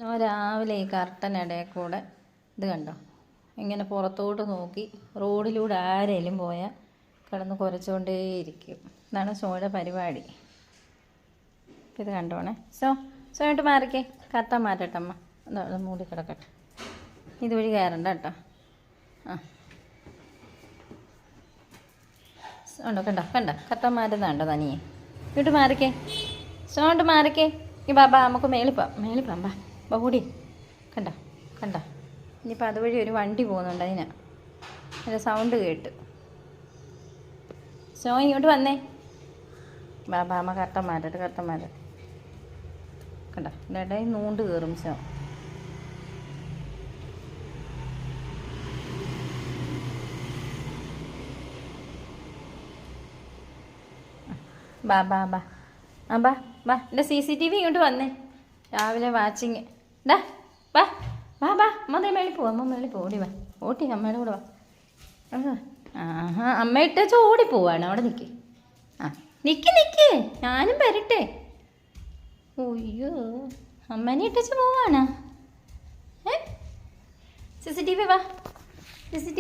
രാവിലെ ഈ കർട്ടനിടയിൽ കൂടെ ഇത് കണ്ടോ, ഇങ്ങനെ പുറത്തോട്ട് നോക്കി റോഡിലൂടെ ആരെങ്കിലും പോയാൽ കിടന്ന് കുരച്ചുകൊണ്ടേയിരിക്കും. ഇതാണ് സോയുടെ പരിപാടി. ഇത് കണ്ടോണേ. സോയിട്ട് മാറിക്കേ, കത്താൻ മാറ്റട്ടമ്മ. എന്താ മൂടി കിടക്കട്ടെ, ഇതുവഴി കയറണ്ട കേട്ടോ. ആ ഉണ്ടോ, കണ്ടോ കത്താൻ മാറ്റുന്നുണ്ടോ തനിയെ. ഇങ്ങോട്ട് മാറിക്കേ, സോണ്ട് മാറിക്കേ. ഈ ബാബാ നമുക്ക് മേളിപ്പാം ബാ കൂടി. കണ്ടോ ഇനിയിപ്പോൾ അതുവഴി ഒരു വണ്ടി പോകുന്നുണ്ട്, അതിനാ അതിൻ്റെ സൗണ്ട് കേട്ട്. സോ ഇങ്ങോട്ട് വന്നേ. ബാബാ അമ്മ കർട്ടൻ മാറ്റട്ടെ. കണ്ടോ ഇടയിൽ നൂണ്ട് കയറും സോ. ബാ എൻ്റെ CCTV ഇങ്ങോട്ട് വന്നേ. രാവിലെ വാച്ചിങ്. ബാ അമ്മ മേളിൽ പോവാം. ഓടി വാ, ഓട്ടി അമ്മയുടെ കൂടെ വാ. ആഹാ അമ്മ ഇട്ടേച്ച് ഓടിപ്പോവാണ്. അവിടെ നിൽക്ക്. ആ നിൽക്ക് ഞാനും വരട്ടെ. ഒയ്യോ അമ്മേനെ ഇട്ടേച്ച് പോവാണ്. CCTV വാ. CCTV